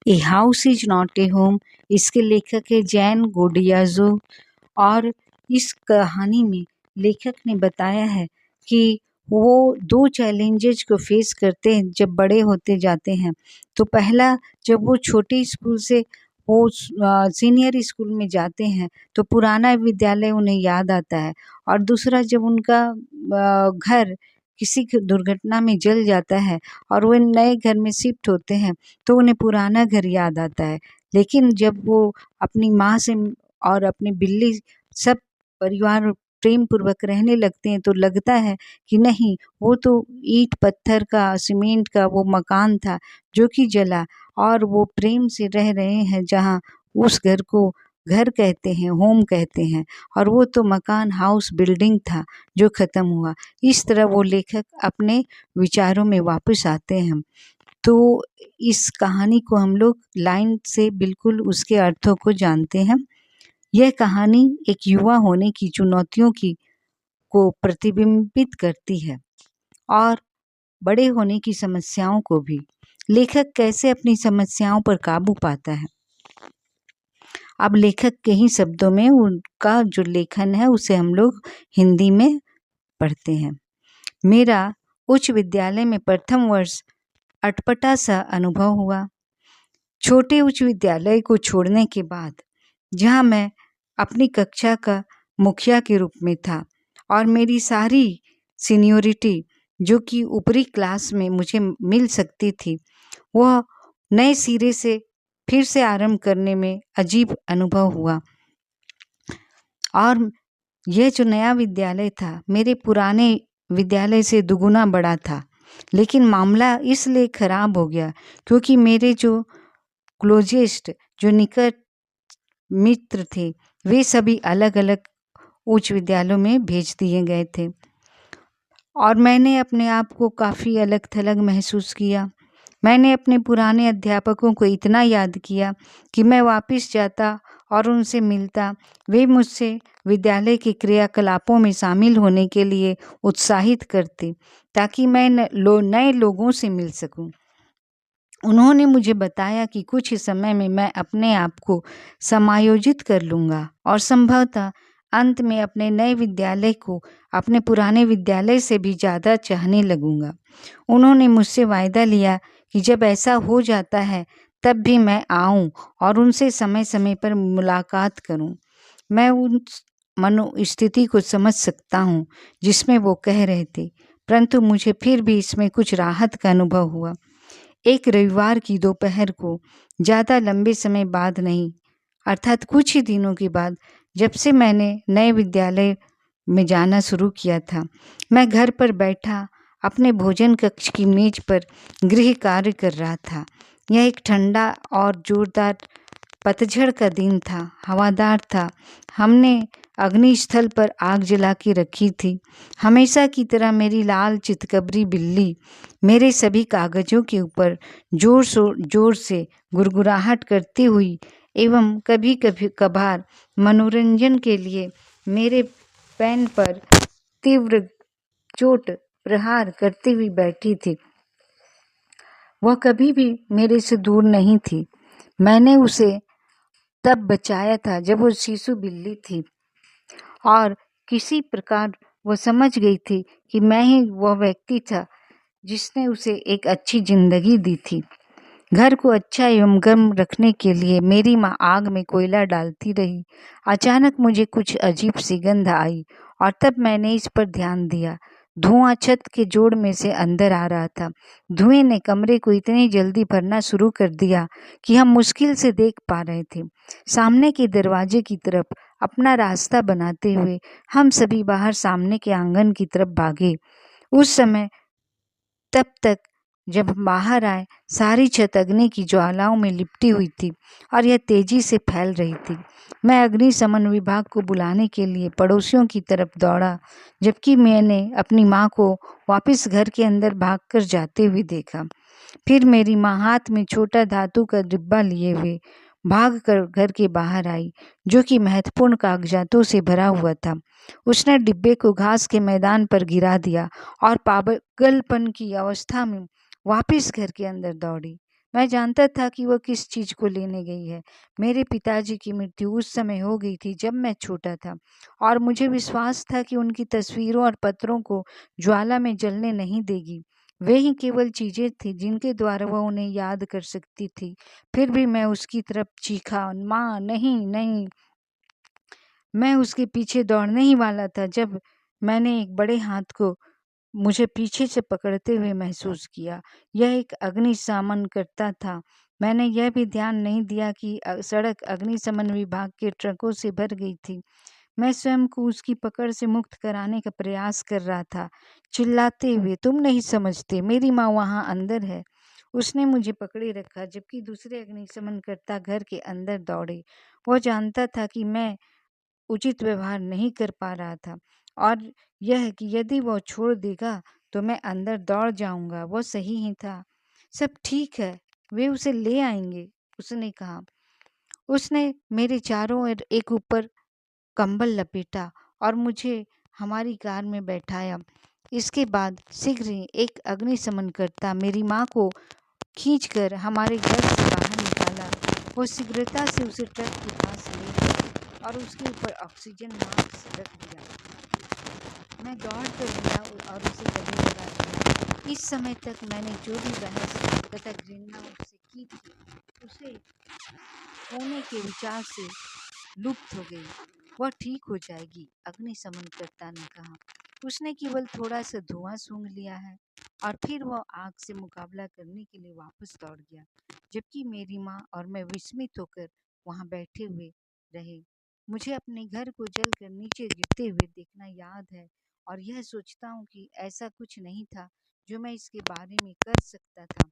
A house is not a home. इसके लेखक है जैन गोडियाजो। और इस कहानी में लेखक ने बताया है कि वो 2 चैलेंजेस को फेस करते हैं जब बड़े होते जाते हैं। तो पहला, जब वो छोटे स्कूल से वो सीनियर स्कूल में जाते हैं तो पुराना विद्यालय उन्हें याद आता है। और दूसरा, जब उनका घर किसी की दुर्घटना में जल जाता है और वो नए घर में शिफ्ट होते हैं तो उन्हें पुराना घर याद आता है। लेकिन जब वो अपनी माँ से और अपनी बिल्ली सब परिवार प्रेम पूर्वक रहने लगते हैं तो लगता है कि नहीं, वो तो ईंट पत्थर का, सीमेंट का वो मकान था जो कि जला, और वो प्रेम से रह रहे हैं जहाँ उस घर को घर कहते हैं, होम कहते हैं, और वो तो मकान, हाउस, बिल्डिंग था जो खत्म हुआ। इस तरह वो लेखक अपने विचारों में वापस आते हैं। तो इस कहानी को हम लोग लाइन से बिल्कुल उसके अर्थों को जानते हैं। यह कहानी एक युवा होने की चुनौतियों को प्रतिबिंबित करती है और बड़े होने की समस्याओं को भी। लेखक कैसे अपनी समस्याओं पर काबू पाता है। अब लेखक के ही शब्दों में उनका जो लेखन है उसे हम लोग हिंदी में पढ़ते हैं। मेरा उच्च विद्यालय में प्रथम वर्ष अटपटा सा अनुभव हुआ। छोटे उच्च विद्यालय को छोड़ने के बाद, जहाँ मैं अपनी कक्षा का मुखिया के रूप में था और मेरी सारी सीनियोरिटी जो कि ऊपरी क्लास में मुझे मिल सकती थी, वह नए सिरे से फिर से आरंभ करने में अजीब अनुभव हुआ। और यह जो नया विद्यालय था मेरे पुराने विद्यालय से दुगुना बड़ा था। लेकिन मामला इसलिए खराब हो गया क्योंकि मेरे जो क्लोजेस्ट, जो निकट मित्र थे, वे सभी अलग अलग उच्च विद्यालयों में भेज दिए गए थे और मैंने अपने आप को काफ़ी अलग थलग महसूस किया। मैंने अपने पुराने अध्यापकों को इतना याद किया कि मैं वापस जाता और उनसे मिलता। वे मुझसे विद्यालय के क्रियाकलापों में शामिल होने के लिए उत्साहित करते ताकि मैं नए लोगों से मिल सकूं। उन्होंने मुझे बताया कि कुछ ही समय में मैं अपने आप को समायोजित कर लूँगा और संभवतः अंत में अपने नए विद्यालय को अपने पुराने विद्यालय से भी ज़्यादा चाहने लगूँगा। उन्होंने मुझसे वायदा लिया कि जब ऐसा हो जाता है तब भी मैं आऊँ और उनसे समय समय पर मुलाकात करूँ। मैं उन मनोस्थिति को समझ सकता हूँ जिसमें वो कह रहे थे, परंतु मुझे फिर भी इसमें कुछ राहत का अनुभव हुआ। एक रविवार की दोपहर को, ज़्यादा लंबे समय बाद नहीं, अर्थात कुछ ही दिनों के बाद, जब से मैंने नए विद्यालय में जाना शुरू किया था, मैं घर पर बैठा अपने भोजन कक्ष की मेज पर गृह कार्य कर रहा था। यह एक ठंडा और जोरदार पतझड़ का दिन था, हवादार था। हमने अग्नि स्थल पर आग जला के रखी थी। हमेशा की तरह मेरी लाल चितकबरी बिल्ली मेरे सभी कागजों के ऊपर जोर से गुड़गुड़ाहट करती हुई एवं कभी कभार मनोरंजन के लिए मेरे पैन पर तीव्र चोट प्रहार करती हुई बैठी थी। वह कभी भी मेरे से दूर नहीं थी। मैंने उसे तब बचाया था जब वो शिशु बिल्ली थी और किसी प्रकार वो समझ गई थी कि मैं ही वह व्यक्ति था जिसने उसे एक अच्छी जिंदगी दी थी। घर को अच्छा एवं गर्म रखने के लिए मेरी माँ आग में कोयला डालती रही। अचानक मुझे कुछ अजीब सी गंध आई और तब मैंने इस पर ध्यान दिया। धुआं छत के जोड़ में से अंदर आ रहा था। धुएं ने कमरे को इतनी जल्दी भरना शुरू कर दिया कि हम मुश्किल से देख पा रहे थे। सामने के दरवाजे की तरफ अपना रास्ता बनाते हुए हम सभी बाहर सामने के आंगन की तरफ भागे। उस समय तब तक जब हम बाहर आए, सारी छत अग्नि की ज्वालाओं में लिपटी हुई थी और यह तेजी से फैल रही थी। मैं अग्निशमन विभाग को बुलाने के लिए पड़ोसियों की तरफ दौड़ा, जबकि मैंने अपनी माँ को वापस घर के अंदर भागकर जाते हुए देखा। फिर मेरी माँ हाथ में छोटा धातु का डिब्बा लिए हुए भाग कर घर के बाहर आई, जो कि महत्वपूर्ण कागजातों से भरा हुआ था। उसने डिब्बे को घास के मैदान पर गिरा दिया और पागलपन की अवस्था में वापस घर के अंदर दौड़ी। मैं जानता था कि वह किस चीज़ को लेने गई है। मेरे पिताजी की मृत्यु उस समय हो गई थी जब मैं छोटा था और मुझे विश्वास था कि उनकी तस्वीरों और पत्रों को ज्वाला में जलने नहीं देगी। वे ही केवल चीज़ें थीं जिनके द्वारा वह उन्हें याद कर सकती थी। फिर भी मैं उसकी तरफ चीखा, माँ नहीं, नहीं। मैं उसके पीछे दौड़ने ही वाला था जब मैंने एक बड़े हाथ को मुझे पीछे से पकड़ते हुए महसूस किया। यह एक अग्निशमन करता था। मैंने यह भी ध्यान नहीं दिया कि सड़क अग्निशमन विभाग के ट्रकों से भर गई थी। मैं स्वयं को उसकी पकड़ से मुक्त कराने का प्रयास कर रहा था, चिल्लाते हुए, तुम नहीं समझते, मेरी माँ वहाँ अंदर है। उसने मुझे पकड़े रखा जबकि दूसरे अग्निशमनकर्ता घर के अंदर दौड़े। वो जानता था कि मैं उचित व्यवहार नहीं कर पा रहा था और यह कि यदि वो छोड़ देगा तो मैं अंदर दौड़ जाऊंगा। वो सही ही था। सब ठीक है, वे उसे ले आएंगे, उसने कहा। उसने मेरे चारों ओर एक ऊपर कंबल लपेटा और मुझे हमारी कार में बैठाया। इसके बाद शीघ्र ही एक अग्निशमनकर्ता मेरी माँ को खींचकर हमारे घर से बाहर निकाला। वो शीघ्रता से उसे ट्रक के पास ले गया और उसके ऊपर ऑक्सीजन मास्क रख दिया। मैं दौड़ कर गया और उसे गले लगा दिया। इस समय तक मैंने जो भी बहस तथा घृणा उससे की थी, उसे होने के विचार से लुप्त हो गई। वह ठीक हो जाएगी, अग्निशमनकर्ता ने कहा। उसने केवल थोड़ा सा धुआं सूंघ लिया है और फिर वह आग से मुकाबला करने के लिए वापस दौड़ गया, जबकि मेरी माँ और मैं विस्मित होकर वहां बैठे हुए रहे। मुझे अपने घर को जलकर नीचे गिरते हुए देखना याद है और यह सोचता हूँ कि ऐसा कुछ नहीं था जो मैं इसके बारे में कर सकता था।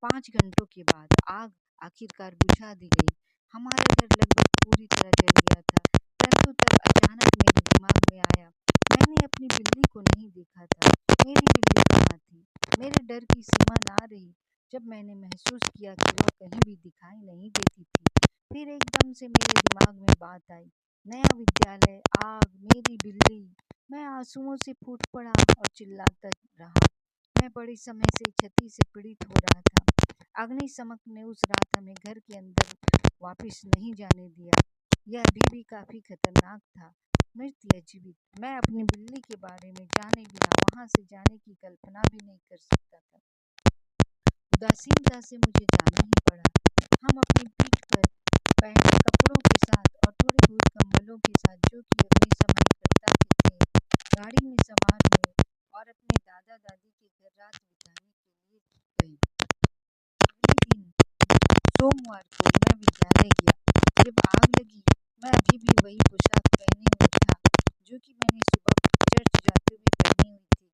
5 घंटों के बाद आग आखिरकार बुझा दी गई। हमारा घर लगभग पूरी तरह जल गया था, परंतु तब अचानक मेरे दिमाग में आया, मैंने अपनी बिल्ली को नहीं देखा था। मेरी बिल्ली कहाँ थी? मेरे डर की सीमा ना रही जब मैंने महसूस किया कि वह कहीं भी दिखाई नहीं देती थी। फिर एकदम से मेरे दिमाग में बात आई, नया विद्यालय, आग, मेरी बिल्ली। मैं आंसुओं से फूट पड़ा और चिल्लाता रहा। मैं बड़े समय से क्षति से पीड़ित हो रहा था। अग्निशमन ने उस रात हमें घर के अंदर वापस नहीं जाने दिया। यह अभी भी काफी खतरनाक था। मृत या जीवित, मैं अपनी बिल्ली के बारे में जाने बिना वहां से जाने की कल्पना भी नहीं कर सकता था। उदासीनता से मुझे जाना ही पड़ा। हम अपनी पीठ पर पहने कपड़ों के साथ और थोड़े बहुत कंबलों के साथ, जो कि अग्निशमन करता के थे, गाड़ी में सवार हुए और अपने दादा दादी के घर रात बिताने के लिए गए। अगले दिन सोमवार को मैं विद्यालय गया। जब आग लगी, मैं अभी भी वही पोशाक पहने हुए था जो कि मैंने सुबह चर्च जाते हुए पहनी हुई थी,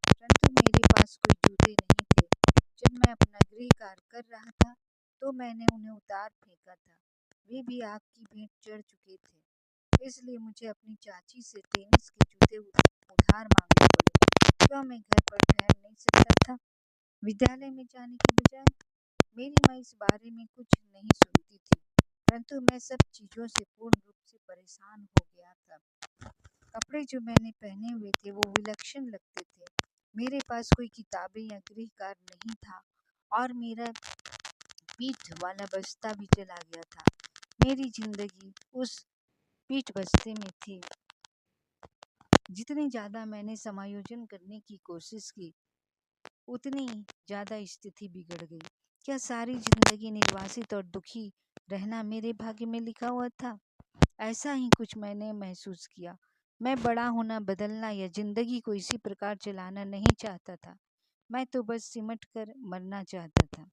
परंतु मेरे पास कोई जूते नहीं थे। जब मैं अपना गृह कार्य कर रहा था तो मैंने उन्हें उतार फेंका था। वे भी आग की भेंट चढ़ चुके थे, इसलिए मुझे अपनी चाची से टेनिस के जूते उधार मांगने पड़े। क्यों मैं घर पर ठहर नहीं सकता था? विद्यालय में जाने के बजाय मेरी माँ इस बारे में कुछ नहीं सुनती थी, परंतु मैं सब चीजों से पूर्ण रूप से परेशान हो गया था। कपड़े जो मैंने पहने हुए थे वो विलक्षण लगते थे। मेरे पास कोई किताबें या गृह कार्य नहीं था और मेरा पीठ वाला बस्ता भी चला गया था। मेरी जिंदगी उस पीठ बस्ते में थी। जितनी ज्यादा मैंने समायोजन करने की कोशिश की, उतनी ज्यादा स्थिति बिगड़ गई। क्या सारी जिंदगी निर्वासित और दुखी रहना मेरे भाग्य में लिखा हुआ था? ऐसा ही कुछ मैंने महसूस किया। मैं बड़ा होना, बदलना या जिंदगी को इसी प्रकार चलाना नहीं चाहता था। मैं तो बस सिमट कर मरना चाहता था।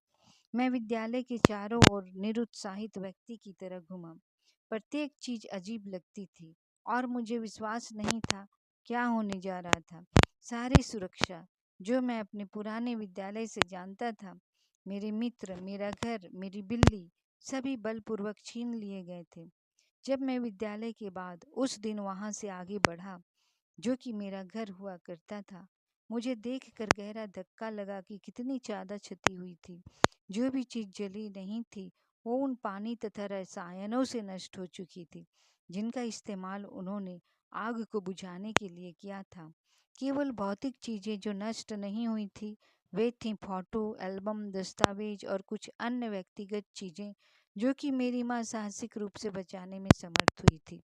मैं विद्यालय के चारों ओर निरुत्साहित व्यक्ति की तरह घूमा। प्रत्येक चीज अजीब लगती थी और मुझे विश्वास नहीं था क्या होने जा रहा था। सारी सुरक्षा जो मैं अपने पुराने विद्यालय से जानता था, मेरे मित्र, मेरा घर, मेरी बिल्ली, सभी बलपूर्वक छीन लिए गए थे। जब मैं विद्यालय के बाद उस दिन वहां से आगे बढ़ा, जो कि मेरा घर हुआ करता था, मुझे देखकर गहरा धक्का लगा कि कितनी ज्यादा क्षति हुई थी। जो भी चीज जली नहीं थी वो उन पानी तथा रसायनों से नष्ट हो चुकी थी जिनका इस्तेमाल उन्होंने आग को बुझाने के लिए किया था। केवल भौतिक चीजें जो नष्ट नहीं हुई थी वे थीं फोटो, एल्बम, दस्तावेज और कुछ अन्य व्यक्तिगत चीज़ें जो कि मेरी माँ साहसिक रूप से बचाने में समर्थ हुई थी।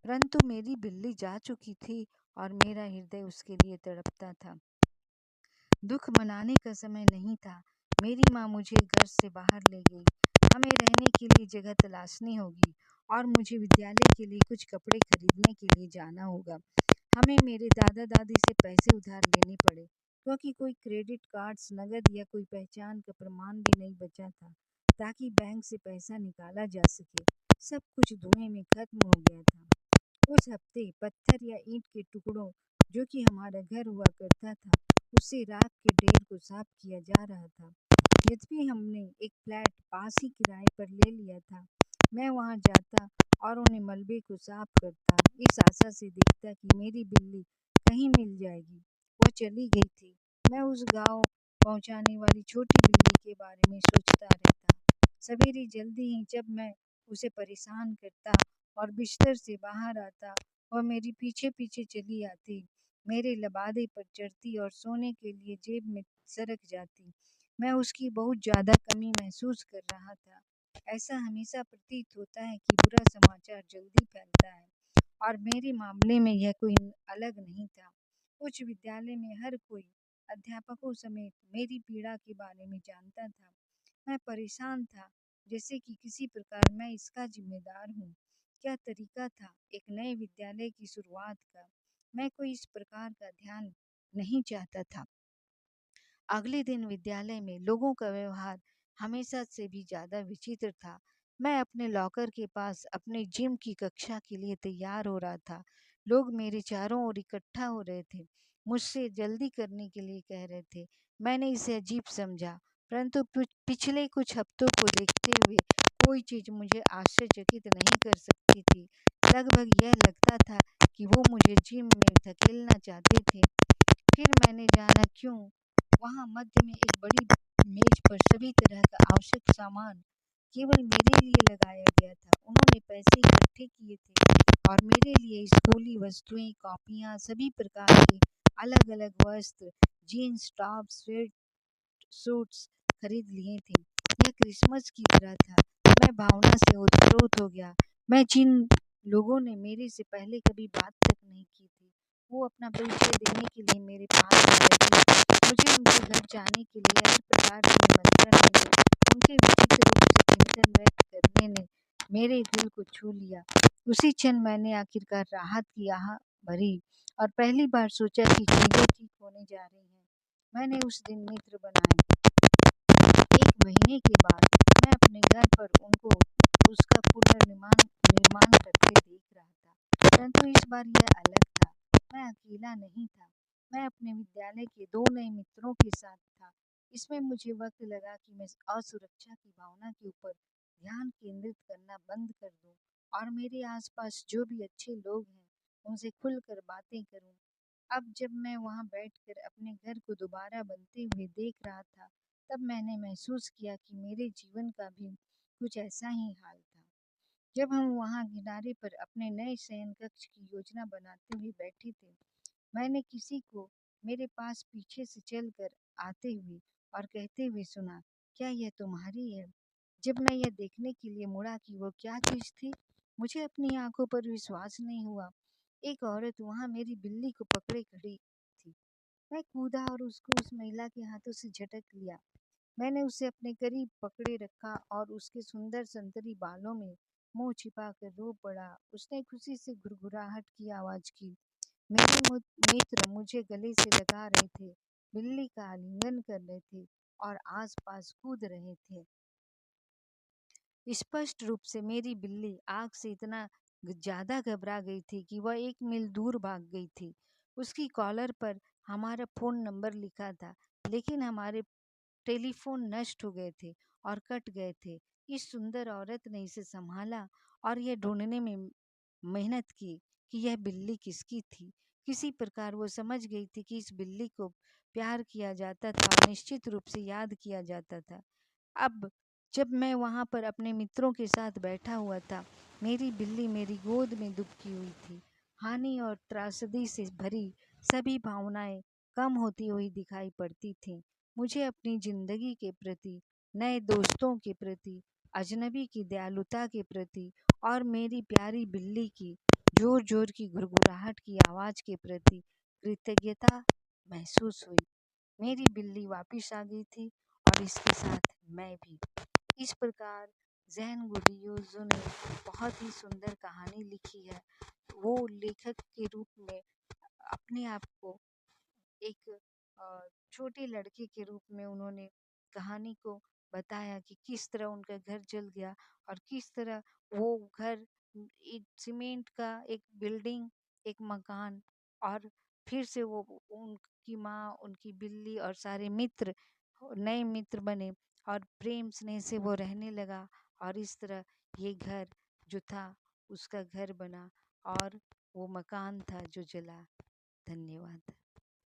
परंतु मेरी बिल्ली जा चुकी थी और मेरा हृदय उसके लिए तड़पता था। दुख मनाने का समय नहीं था। मेरी माँ मुझे घर से बाहर ले गई। हमें रहने के लिए जगह तलाशनी होगी और मुझे विद्यालय के लिए कुछ कपड़े खरीदने के लिए जाना होगा। हमें मेरे दादा दादी से पैसे उधार लेने पड़े क्योंकि कोई क्रेडिट कार्ड्स, नगद या कोई पहचान का प्रमाण भी नहीं बचा था ताकि बैंक से पैसा निकाला जा सके। सब कुछ धुएं में खत्म हो गया था। कुछ हफ्ते पत्थर या ईंट के टुकड़ों जो कि हमारा घर हुआ करता था, उससे राख के ढेर को साफ किया जा रहा था। यद्यपि हमने एक फ्लैट पास ही किराए पर ले लिया था, मैं वहां जाता और उन्हें मलबे को साफ करता, इस आशा से देखता कि मेरी बिल्ली कहीं मिल जाएगी। वह चली गई थी। मैं उस गांव पहुंचाने वाली छोटी बिल्ली के बारे में सोचता रहता। सवेरे जल्दी ही जब मैं उसे परेशान करता और बिस्तर से बाहर आता, वह मेरे पीछे पीछे चली आती, मेरे लबादे पर चढ़ती और सोने के लिए जेब में सरक जाती। मैं उसकी बहुत ज़्यादा कमी महसूस कर रहा था। ऐसा हमेशा प्रतीत होता है कि बुरा समाचार जल्दी फैलता है और मेरे मामले में यह कोई अलग नहीं था। उच्च विद्यालय में हर कोई, अध्यापकों समेत, मेरी पीड़ा के बारे में जानता था। मैं परेशान था, जैसे कि किसी प्रकार मैं इसका जिम्मेदार हूँ। क्या तरीका था एक नए विद्यालय की शुरुआत का। मैं कोई इस प्रकार का ध्यान नहीं चाहता था। अगले दिन विद्यालय में लोगों का व्यवहार हमेशा से भी ज़्यादा विचित्र था। मैं अपने लॉकर के पास अपने जिम की कक्षा के लिए तैयार हो रहा था। लोग मेरे चारों ओर इकट्ठा हो रहे थे, मुझसे जल्दी करने के लिए कह रहे थे। मैंने इसे अजीब समझा, परंतु पिछले कुछ हफ्तों को देखते हुए कोई चीज़ मुझे आश्चर्यचकित नहीं कर सकती थी। लगभग यह लगता था कि वो मुझे जिम में धकेलना चाहते थे। फिर मैंने जाना क्यों वहाँ मध्य में एक बड़ी मेज पर सभी तरह का आवश्यक सामान केवल मेरे लिए लगाया गया था। उन्होंने पैसे इकट्ठे किए थे और मेरे लिए स्कूली वस्तुएं, कॉपियाँ, सभी प्रकार के अलग अलग वस्त्र, जीन्स, टॉप, स्वेट सूट्स खरीद लिए थे। यह क्रिसमस की तरह था। मैं भावना से ओतप्रोत हो गया। मैं जिन लोगों ने मेरे से पहले कभी बात तक नहीं की थी, वो अपना परिचय देने के लिए मेरे पास आ गए थे। मुझे उनके घर जाने के लिए हर प्रकार के निमंत्रण मिले। उनके विचित्र रूप से चिंतन व्यक्त करने ने मेरे दिल को छू लिया। उसी क्षण मैंने आखिरकार राहत की आह भरी और पहली बार सोचा कि चीजें ठीक होने जा रही हैं। मैंने उस दिन मित्र बनाए। 1 महीने के बाद मैं अपने घर पर उनको उसका पुनर्निर्माण निर्माण करते देख रहा था। परंतु इस बार यह अलग था। मैं अकेला नहीं था। मैं अपने विद्यालय के 2 नए मित्रों के साथ था। इसमें मुझे वक्त लगा कि मैं असुरक्षा की भावना के ऊपर ध्यान केंद्रित करना बंद कर दूं और मेरे आसपास जो भी अच्छे लोग हैं, उनसे खुलकर बातें करूं। अब जब मैं वहां बैठकर अपने घर को दोबारा बनते हुए देख रहा था, तब मैंने महसूस किया कि मेरे जीवन का भी कुछ ऐसा ही हाल था। जब हम वहां किनारे पर अपने नए शयन कक्ष की योजना बनाते हुए बैठे थे, मैंने किसी को मेरे पास पीछे से चलकर आते हुए और कहते हुए सुना, क्या यह तुम्हारी है? जब मैं यह देखने के लिए मुड़ा कि वो क्या चीज थी, मुझे अपनी आंखों पर विश्वास नहीं हुआ। एक औरत वहां मेरी बिल्ली को पकड़े खड़ी थी। मैं कूदा और उसको उस महिला के हाथों से झटक लिया। मैंने उसे अपने करीब पकड़े रखा और उसके सुंदर संतरी बालों में मुंह छिपाकर रो पड़ा। उसने खुशी से घुरघुराहट की आवाज की। मेरे मित्र मुझे गले से लगा रहे थे, बिल्ली का आलिंगन कर रहे थे और आसपास कूद रहे थे। स्पष्ट रूप से मेरी बिल्ली आग से इतना ज्यादा घबरा गई थी कि वह 1 मील दूर भाग गई थी। उसकी कॉलर पर हमारा फोन नंबर लिखा था, लेकिन हमारे टेलीफोन नष्ट हो गए थे और कट गए थे। इस सुंदर औरत ने इसे संभाला और यह ढूंढने में मेहनत की कि यह बिल्ली किसकी थी। किसी प्रकार वो समझ गई थी कि इस बिल्ली को प्यार किया जाता था और निश्चित रूप से याद किया जाता था। अब जब मैं वहाँ पर अपने मित्रों के साथ बैठा हुआ था, मेरी बिल्ली मेरी गोद में दुबकी हुई थी। हानि और त्रासदी से भरी सभी भावनाएं कम होती हुई दिखाई पड़ती थीं। मुझे अपनी ज़िंदगी के प्रति, नए दोस्तों के प्रति, अजनबी की दयालुता के प्रति और मेरी प्यारी बिल्ली की ज़ोर-ज़ोर की गुड़गुड़ाहट की आवाज़ के प्रति कृतज्ञता महसूस हुई। मेरी बिल्ली वापिस आ गई थी और इसके साथ मैं भी। इस प्रकार ज़ैन गुडियोज़ो ने बहुत ही सुंदर कहानी लिखी है। वो लेखक के रूप में अपने आप को एक छोटे लड़के के रूप में उन्होंने कहानी को बताया कि किस तरह उनका घर जल गया और किस तरह वो घर एक सीमेंट का एक बिल्डिंग, एक मकान और फिर से वो उनकी माँ, उनकी बिल्ली और सारे मित्र नए मित्र बने और प्रेम स्नेह से वो रहने लगा और इस तरह ये घर जो था उसका घर बना और वो मकान था जो जला। धन्यवाद।